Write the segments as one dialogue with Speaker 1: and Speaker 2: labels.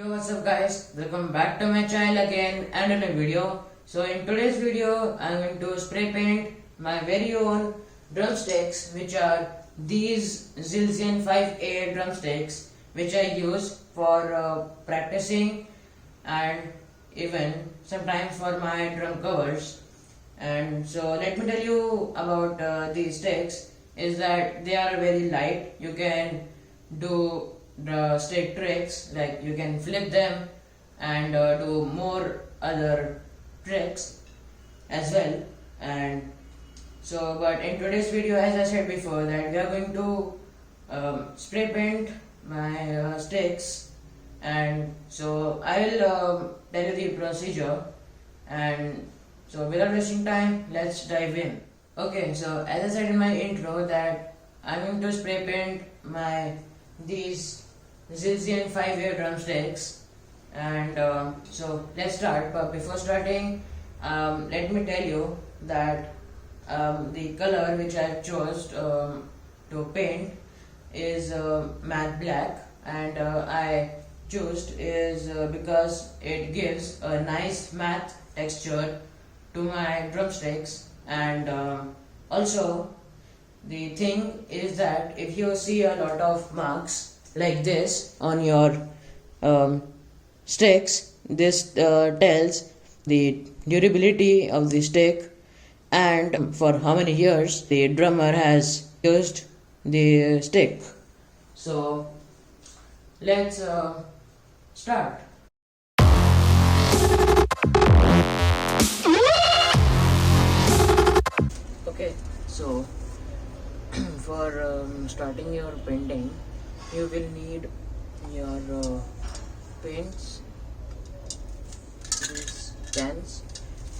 Speaker 1: Yo, what's up guys, welcome back to my channel again and in a video. So in today's video I'm going to spray paint my very own drumsticks, which are these Zildjian 5A drumsticks, which I use for practicing and even sometimes for my drum covers. And so let me tell you about these sticks is that they are very light. You can do the stick tricks, like you can flip them and do more other tricks as well. And so but in today's video, as I said before, that we are going to spray paint my sticks. And so I will tell you the procedure. And so without wasting time, let's dive in. Okay, so as I said in my intro that I'm going to spray paint these Zildjian 5-year drumsticks. And so let's start. But before starting, let me tell you that the color which I chose to paint is matte black, and I chose is because it gives a nice matte texture to my drumsticks. And also the thing is that if you see a lot of marks like this on your um, sticks, this tells the durability of the stick and for how many years the drummer has used the stick. So let's start. Okay, so for starting your painting, you will need your paints, these cans,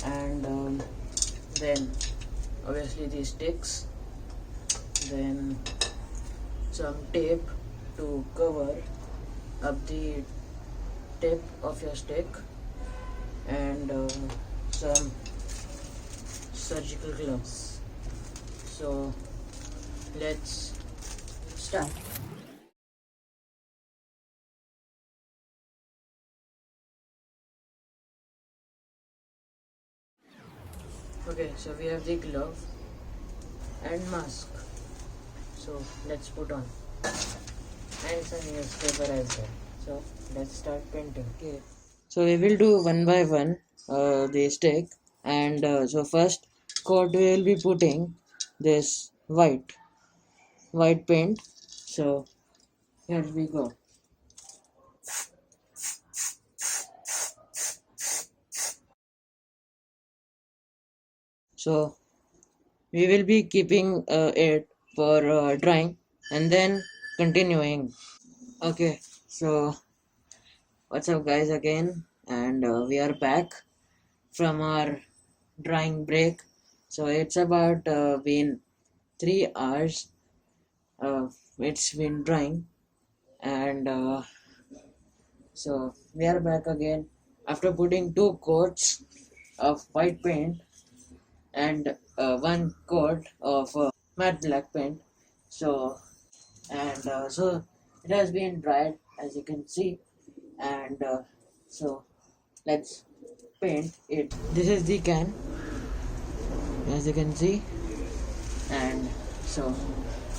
Speaker 1: and then obviously these sticks, then some tape to cover up the tip of your stick, and some surgical gloves. So let's start. Okay, so we have the glove and mask. So let's put on, and some newspaper as well. So let's start painting. Okay. So we will do one by one the stick, and so first coat we will be putting this white paint. So here we go. So we will be keeping it for drying and then continuing. Okay, so what's up guys again, and we are back from our drying break. So it's about been 3 hours. It's been drying, and so we are back again after putting 2 coats of white paint and 1 coat of matte black paint. So and so it has been dried, as you can see, and so let's paint it. This is the can, as you can see, and so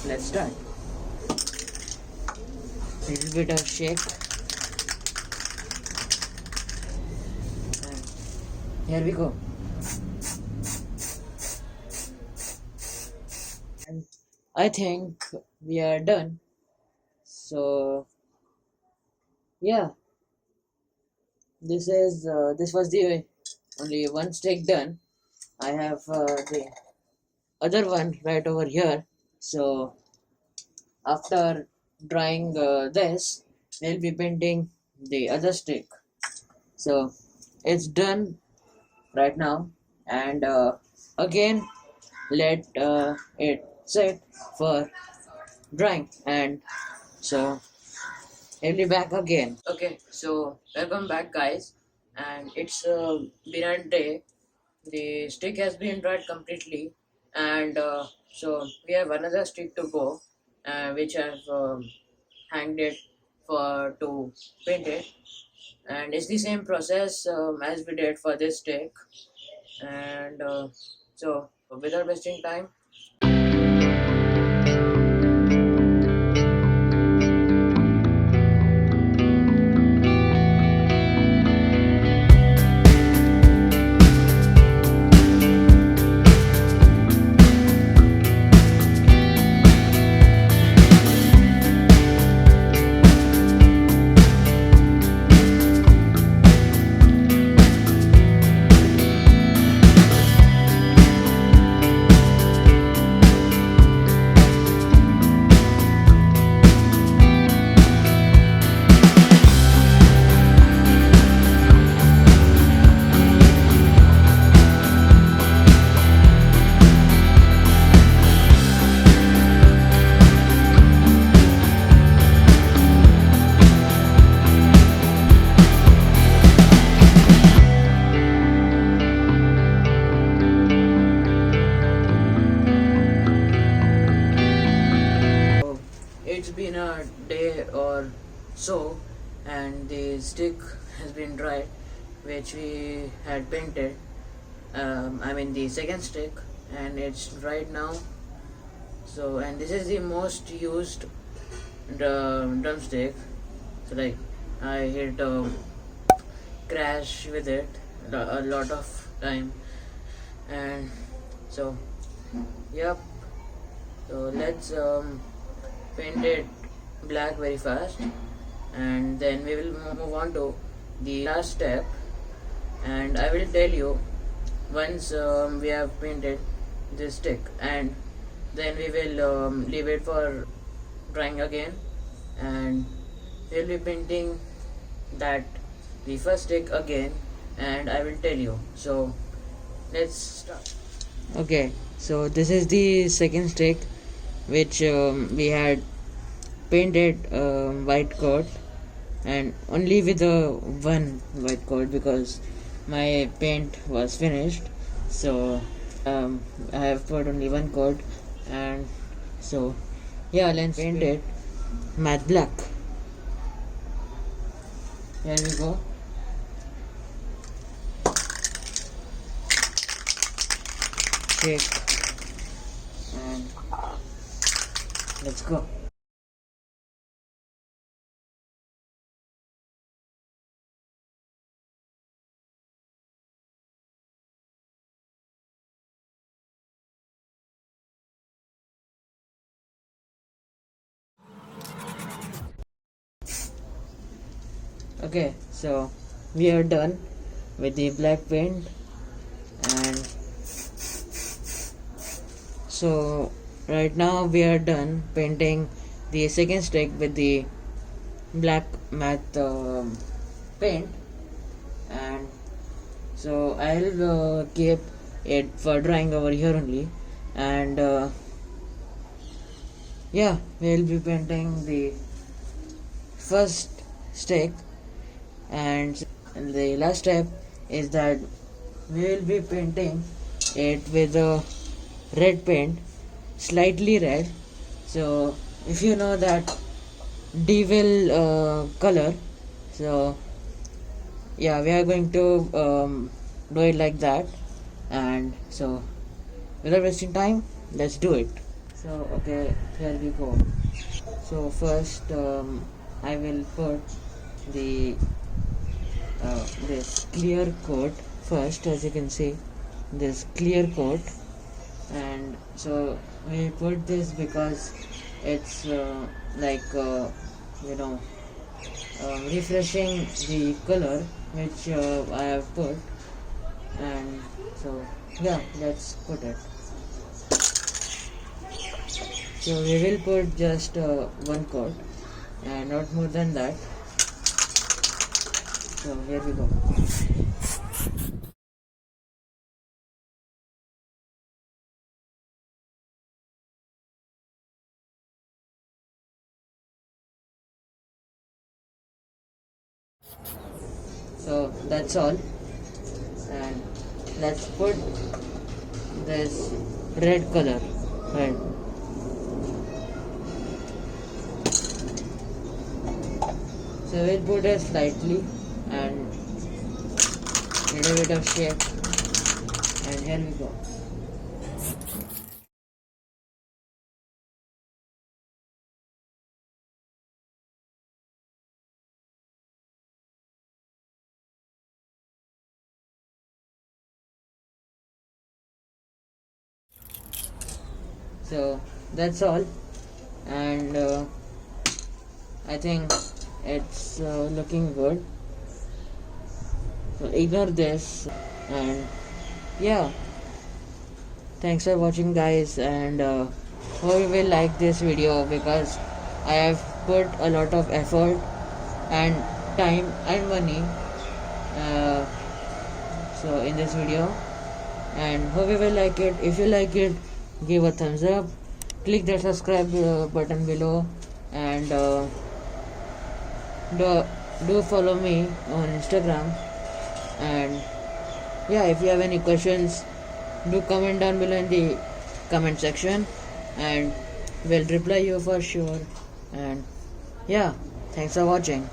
Speaker 1: let's start. Little bit of shake, and here we go. And I think we are done. So yeah, this was the only one stick done. I have the other one right over here. So after drying this, we'll be painting the other stick. So it's done right now, and again let it sit for drying, and so I'll be back again. Okay, so welcome back guys, and it's been a day. The stick has been dried completely, and so we have another stick to go, which I've hanged it for to paint it, and it's the same process as we did for this stick. And so without wasting time, so it's been a day or so, and the stick has been dried, which we had painted. I mean the second stick, and it's dried now. So, and this is the most used drumstick. So like I hit crash with it a lot of time, and so yep. So let's paint it black very fast, and then we will move on to the last step. And I will tell you once we have painted this stick, and then we will leave it for drying again, and we'll be painting that the first stick again, and I will tell you. So let's start. Okay, so this is the second stick, which we had painted white coat, and only with the one white coat because my paint was finished. So I have put only one coat, and so yeah, let's paint it matte black. Here we go. Shake, and let's go. Okay, so we are done with the black paint, and so right now we are done painting the second stick with the black matte paint, and so I'll keep it for drying over here only, and yeah, we'll be painting the first stick, and the last step is that we will be painting it with a red paint, slightly red. So if you know that devil color, so yeah, we are going to do it like that. And so without wasting time, let's do it. So okay, here we go. So first I will put the this clear coat first. As you can see, this clear coat, and so we put this because it's like you know refreshing the color which I have put, and so yeah, let's put it. So we will put just one coat and not more than that. So here we go. So that's all, and let's put this red color, right? So we'll put it slightly and little bit of shape, and here we go. So that's all, and I think it's looking good. So ignore this, and yeah, thanks for watching guys, and hope you will like this video because I have put a lot of effort and time and money uh, so in this video, and hope you will like it. If you like it, give a thumbs up, click the subscribe button below, and do follow me on Instagram. And yeah, if you have any questions, do comment down below in the comment section, and we'll reply you for sure. And yeah, thanks for watching.